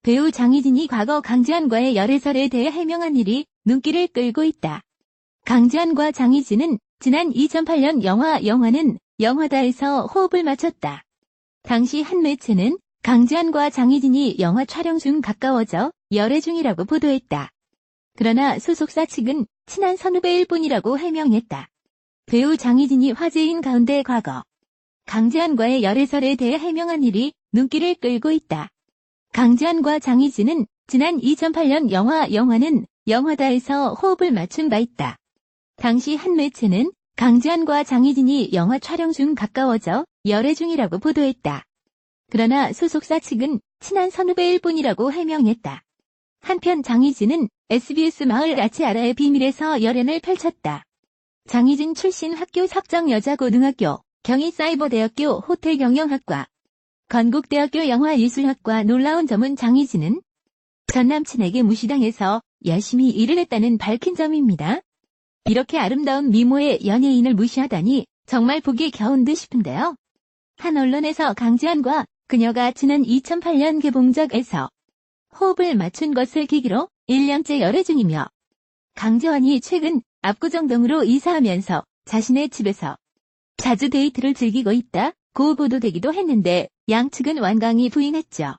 배우 장희진이 과거 강지한과의 열애설에 대해 해명한 일이 눈길을 끌고 있다. 강지한과 장희진은 지난 2008년 영화는 영화다에서 호흡을 맞췄다. 당시 한 매체는 강지한과 장희진이 영화 촬영 중 가까워져 열애 중이라고 보도했다. 그러나 소속사 측은 친한 선후배일 뿐이라고 해명했다. 배우 장희진이 화제인 가운데 과거 강지한과의 열애설에 대해 해명한 일이 눈길을 끌고 있다. 강지한과 장희진은 지난 2008년 영화는 영화다에서 호흡을 맞춘 바 있다. 당시 한 매체는 강지한과 장희진이 영화 촬영 중 가까워져 열애 중이라고 보도했다. 그러나 소속사 측은 친한 선후배일 뿐이라고 해명했다. 한편 장희진은 SBS 마을 아치아라의 비밀에서 열연을 펼쳤다. 장희진 출신 학교 석정여자고등학교, 경희사이버대학교 호텔경영학과, 건국대학교 영화예술학과. 놀라운 점은 장희진은 전 남친에게 무시당해서 열심히 일을 했다는 밝힌 점입니다. 이렇게 아름다운 미모의 연예인을 무시하다니 정말 보기 겨운듯 싶은데요. 한 언론에서 강지한과 그녀가 지난 2008년 개봉작에서 호흡을 맞춘 것을 계기로 1년째 열애 중이며 강지한이 최근 압구정동으로 이사하면서 자신의 집에서 자주 데이트를 즐기고 있다고 보도되기도 했는데 양측은 완강히 부인했죠.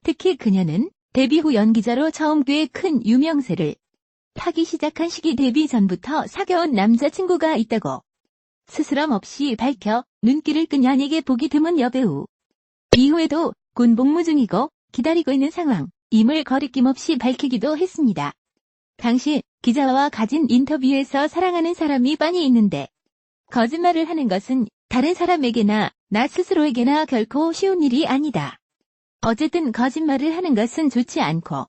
특히 그녀는 데뷔 후 연기자로 처음 꽤 큰 유명세를 타기 시작한 시기 데뷔 전부터 사귀어온 남자친구가 있다고 스스럼 없이 밝혀 눈길을 끈 연예계 보기 드문 여배우. 이후에도 군 복무 중이고 기다리고 있는 상황임을 거리낌 없이 밝히기도 했습니다. 당시 기자와 가진 인터뷰에서 사랑하는 사람이 빤히 있는데 거짓말을 하는 것은 다른 사람에게나 나 스스로에게나 결코 쉬운 일이 아니다. 어쨌든 거짓말을 하는 것은 좋지 않고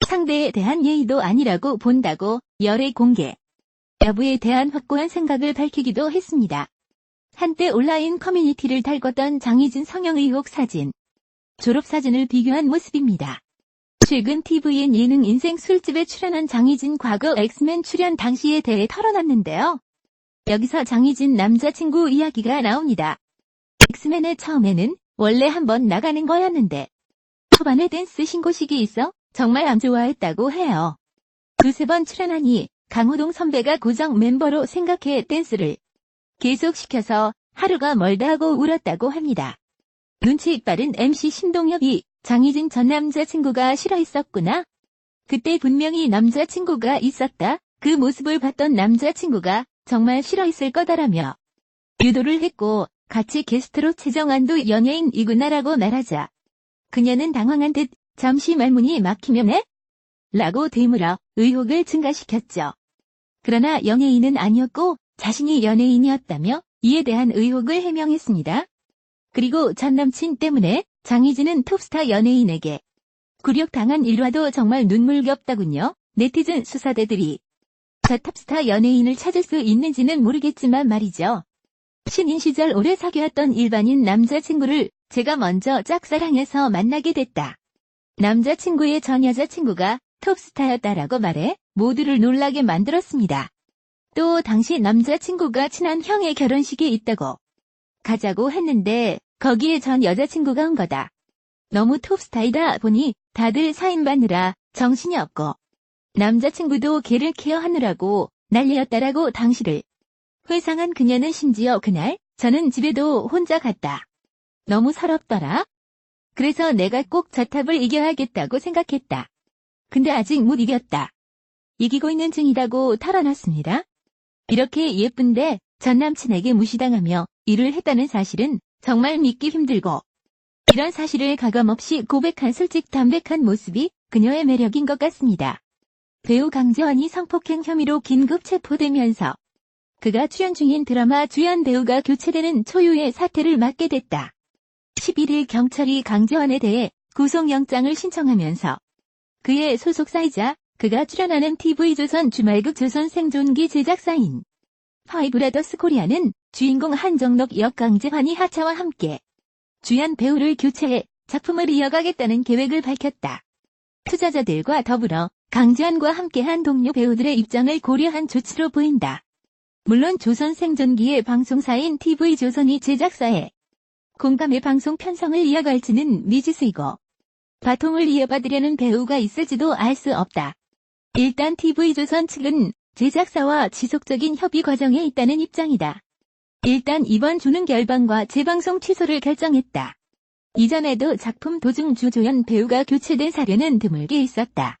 상대에 대한 예의도 아니라고 본다고 열애 공개 여부에 대한 확고한 생각을 밝히기도 했습니다. 한때 온라인 커뮤니티를 달궜던 장희진 성형 의혹 사진, 졸업사진을 비교한 모습입니다. 최근 TVN 예능 인생 술집에 출연한 장희진 과거 엑스맨 출연 당시에 대해 털어놨는데요. 여기서 장희진 남자친구 이야기가 나옵니다. 엑스맨의 처음에는 원래 한번 나가는 거였는데 초반에 댄스 신고식이 있어 정말 안 좋아했다고 해요. 두세 번 출연하니 강호동 선배가 고정 멤버로 생각해 댄스를 계속 시켜서 하루가 멀다 하고 울었다고 합니다. 눈치 빠른 MC 신동엽이 장희진 전 남자친구가 싫어했었구나. 그때 분명히 남자친구가 있었다. 그 모습을 봤던 남자친구가 정말 싫어했을 거다라며 유도를 했고 같이 게스트로 최정환도 연예인이구나라고 말하자 그녀는 당황한 듯 잠시 말문이 막히면 해? 라고 되물어 의혹을 증가시켰죠. 그러나 연예인은 아니었고 자신이 연예인이었다며 이에 대한 의혹을 해명했습니다. 그리고 전 남친 때문에 장희진은 톱스타 연예인에게 굴욕당한 일화도 정말 눈물겹다군요. 네티즌 수사대들이 저 톱스타 연예인을 찾을 수 있는지는 모르겠지만 말이죠. 신인 시절 오래 사귀었던 일반인 남자친구를 제가 먼저 짝사랑해서 만나게 됐다. 남자친구의 전 여자친구가 톱스타였다라고 말해 모두를 놀라게 만들었습니다. 또 당시 남자친구가 친한 형의 결혼식에 있다고 가자고 했는데 거기에 전 여자친구가 온 거다. 너무 톱스타이다 보니 다들 사인 받느라 정신이 없고 남자친구도 걔를 케어하느라고 난리였다라고 당시를 회상한 그녀는 심지어 그날 저는 집에도 혼자 갔다. 너무 서럽더라. 그래서 내가 꼭 저 탑을 이겨야겠다고 생각했다. 근데 아직 못 이겼다. 이기고 있는 중이라고 털어놨습니다. 이렇게 예쁜데 전 남친에게 무시당하며 일을 했다는 사실은 정말 믿기 힘들고 이런 사실을 가감없이 고백한 솔직 담백한 모습이 그녀의 매력인 것 같습니다. 배우 강지한이 성폭행 혐의로 긴급 체포되면서 그가 출연 중인 드라마 주연 배우가 교체되는 초유의 사태를 맞게 됐다. 11일 경찰이 강지한에 대해 구속영장을 신청하면서 그의 소속사이자 그가 출연하는 TV조선 주말극 조선 생존기 제작사인 파이브라더스 코리아는 주인공 한정록 역 강지한이 하차와 함께 주연 배우를 교체해 작품을 이어가겠다는 계획을 밝혔다. 투자자들과 더불어 강지한과 함께한 동료 배우들의 입장을 고려한 조치로 보인다. 물론 조선 생존기의 방송사인 TV조선이 제작사에 공감의 방송 편성을 이어갈지는 미지수이고 바통을 이어받으려는 배우가 있을지도 알 수 없다. 일단 TV조선 측은 제작사와 지속적인 협의 과정에 있다는 입장이다. 일단 이번 주는 결방과 재방송 취소를 결정했다. 이전에도 작품 도중 주조연 배우가 교체된 사례는 드물게 있었다.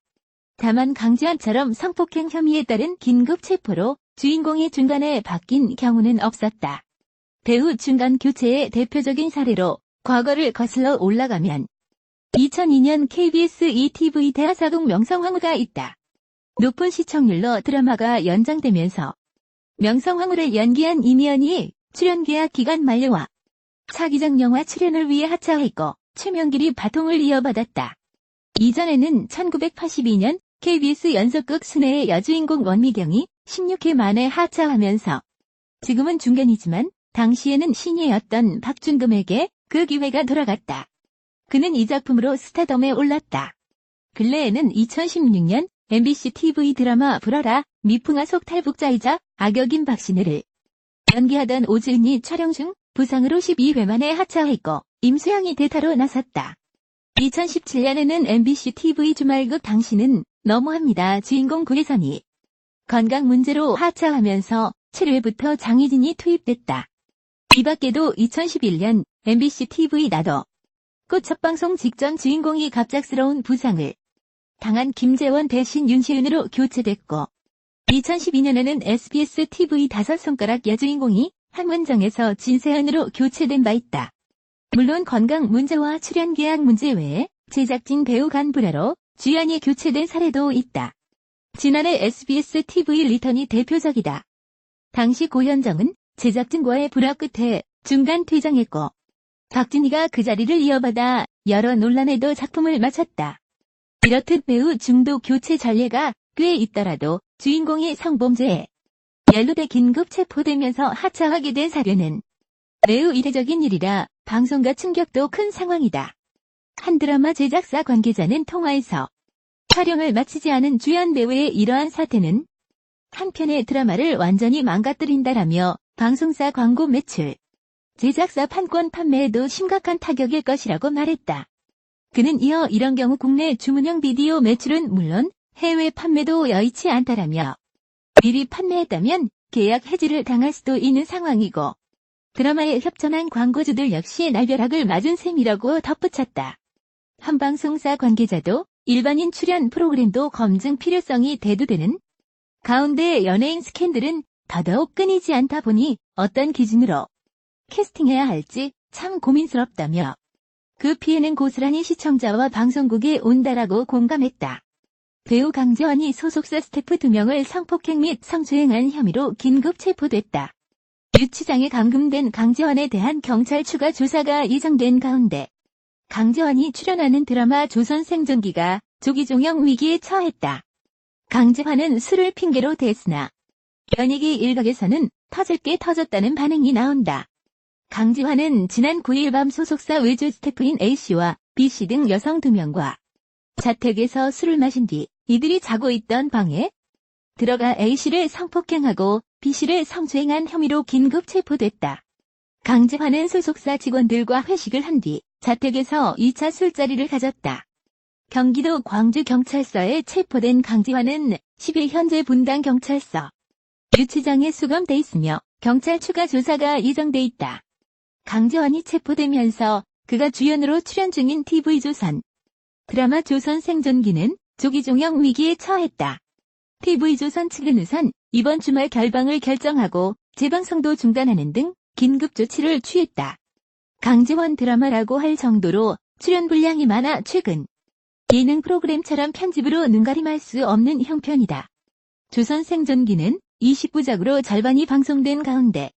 다만 강지환처럼 성폭행 혐의에 따른 긴급 체포로 주인공이 중간에 바뀐 경우는 없었다. 배우 중간 교체의 대표적인 사례로 과거를 거슬러 올라가면 2002년 KBS ETV 대하사극 명성황후가 있다. 높은 시청률로 드라마가 연장되면서 명성황후를 연기한 이미연이 출연계약 기간 만료와 차기작 영화 출연을 위해 하차했고 최명길이 바통을 이어받았다. 이전에는 1982년 KBS 연속극 순애의 여주인공 원미경이 16회 만에 하차하면서 지금은 중견이지만 당시에는 신예였던 박준금에게 그 기회가 돌아갔다. 그는 이 작품으로 스타덤에 올랐다. 근래에는 2016년 MBC TV 드라마 불어라 미풍아 속 탈북자이자 악역인 박신혜를 연기하던 오지은이 촬영 중 부상으로 12회 만에 하차했고 임수영이 대타로 나섰다. 2017년에는 MBC TV 주말극 당신은 너무합니다 주인공 구혜선이 건강 문제로 하차하면서 7회부터 장희진이 투입됐다. 이 밖에도 2011년 MBC TV 나도 꽃 첫 방송 직전 주인공이 갑작스러운 부상을 당한 김재원 대신 윤시은으로 교체됐고 2012년에는 SBS TV 다섯 손가락 여주인공이 한문정에서 진세현으로 교체된 바 있다. 물론 건강 문제와 출연 계약 문제 외에 제작진 배우 간 불화로 주연이 교체된 사례도 있다. 지난해 SBS TV 리턴이 대표적이다. 당시 고현정은 제작진과의 불화 끝에 중간 퇴장했고 박진희가 그 자리를 이어받아 여러 논란에도 작품을 마쳤다. 이렇듯 배우 중도 교체 전례가 꽤 있더라도 주인공이 성범죄에 연루돼 긴급 체포되면서 하차하게 된 사례는 매우 이례적인 일이라 방송가 충격도 큰 상황이다. 한 드라마 제작사 관계자는 통화에서 촬영을 마치지 않은 주연 배우의 이러한 사태는 한편의 드라마를 완전히 망가뜨린다라며 방송사 광고 매출, 제작사 판권 판매에도 심각한 타격일 것이라고 말했다. 그는 이어 이런 경우 국내 주문형 비디오 매출은 물론 해외 판매도 여의치 않다라며 미리 판매했다면 계약 해지를 당할 수도 있는 상황이고 드라마에 협찬한 광고주들 역시 날벼락을 맞은 셈이라고 덧붙였다. 한 방송사 관계자도 일반인 출연 프로그램도 검증 필요성이 대두되는 가운데 연예인 스캔들은 더더욱 끊이지 않다 보니 어떤 기준으로 캐스팅해야 할지 참 고민스럽다며 그 피해는 고스란히 시청자와 방송국에 온다라고 공감했다. 배우 강재환이 소속사 스태프 2명을 성폭행 및 성추행한 혐의로 긴급 체포됐다. 유치장에 감금된 강재환에 대한 경찰 추가 조사가 예정된 가운데 강재환이 출연하는 드라마 조선 생존기가 조기 종영 위기에 처했다. 강재환은 술을 핑계로 댔으나 연예계 일각에서는 터질 게 터졌다는 반응이 나온다. 강재환은 지난 9일 밤 소속사 외주 스태프인 A씨와 B씨 등 여성 2명과 자택에서 술을 마신 뒤 이들이 자고 있던 방에 들어가 A씨를 성폭행하고 B씨를 성추행한 혐의로 긴급 체포됐다. 강재환은 소속사 직원들과 회식을 한 뒤 자택에서 2차 술자리를 가졌다. 경기도 광주경찰서에 체포된 강재환은 10일 현재 분당경찰서 유치장에 수감돼 있으며 경찰 추가 조사가 예정돼 있다. 강재환이 체포되면서 그가 주연으로 출연 중인 TV조선 드라마 조선 생존기는 조기 종영 위기에 처했다. TV조선 측은 우선 이번 주말 결방을 결정하고 재방송도 중단하는 등 긴급 조치를 취했다. 강재환 드라마라고 할 정도로 출연 분량이 많아 최근 예능 프로그램처럼 편집으로 눈가림할 수 없는 형편이다. 조선 생존기는 20부작으로 절반이 방송된 가운데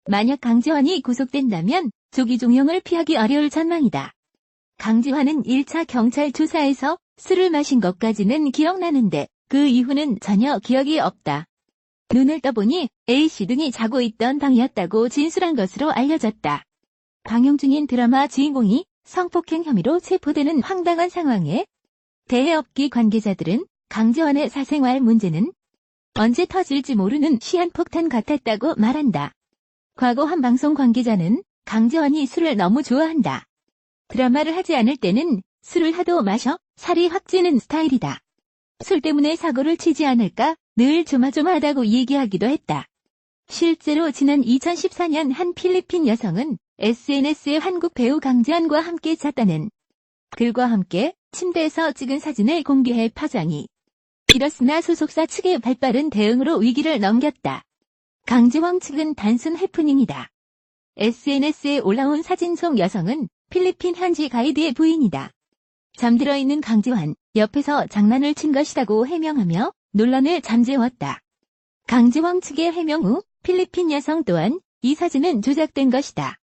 만약 강재환이 구속된다면 조기 종영을 피하기 어려울 전망이다. 강재환은 1차 경찰 조사에서 술을 마신 것까지는 기억나는데 그 이후는 전혀 기억이 없다. 눈을 떠보니 A씨 등이 자고 있던 방이었다고 진술한 것으로 알려졌다. 방영 중인 드라마 주인공이 성폭행 혐의로 체포되는 황당한 상황에 대해 업계 관계자들은 강재환의 사생활 문제는 언제 터질지 모르는 시한폭탄 같았다고 말한다. 과거 한 방송 관계자는 강재환이 술을 너무 좋아한다. 드라마를 하지 않을 때는 술을 하도 마셔 살이 확 찌는 스타일이다. 술 때문에 사고를 치지 않을까 늘 조마조마하다고 얘기하기도 했다. 실제로 지난 2014년 한 필리핀 여성은 SNS에 한국 배우 강지한과 함께 잤다는 글과 함께 침대에서 찍은 사진을 공개해 파장이 일었으나 소속사 측의 발빠른 대응으로 위기를 넘겼다. 강지황 측은 단순 해프닝이다. SNS에 올라온 사진 속 여성은 필리핀 현지 가이드의 부인이다. 잠들어 있는 강지환 옆에서 장난을 친 것이라고 해명하며 논란을 잠재웠다. 강지황 측의 해명 후 필리핀 여성 또한 이 사진은 조작된 것이다.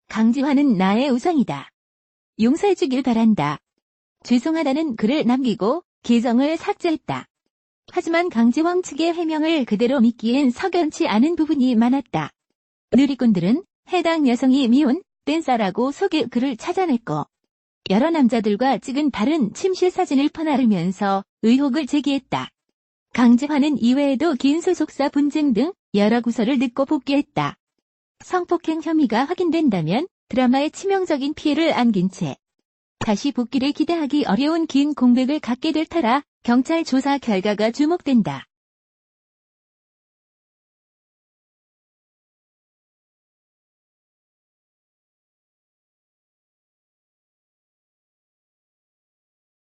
강지환은 나의 우상이다. 용서해주길 바란다. 죄송하다는 글을 남기고 계정을 삭제했다. 하지만 강지황 측의 해명을 그대로 믿기엔 석연치 않은 부분이 많았다. 누리꾼들은 해당 여성이 미혼 댄서라고 소개 글을 찾아냈고 여러 남자들과 찍은 다른 침실 사진을 퍼나르면서 의혹을 제기했다. 강지환은 이외에도 긴 소속사 분쟁 등 여러 구설을 듣고 복귀했다. 성폭행 혐의가 확인된다면 드라마에 치명적인 피해를 안긴 채 다시 복귀를 기대하기 어려운 긴 공백을 갖게 될 터라 경찰 조사 결과가 주목된다.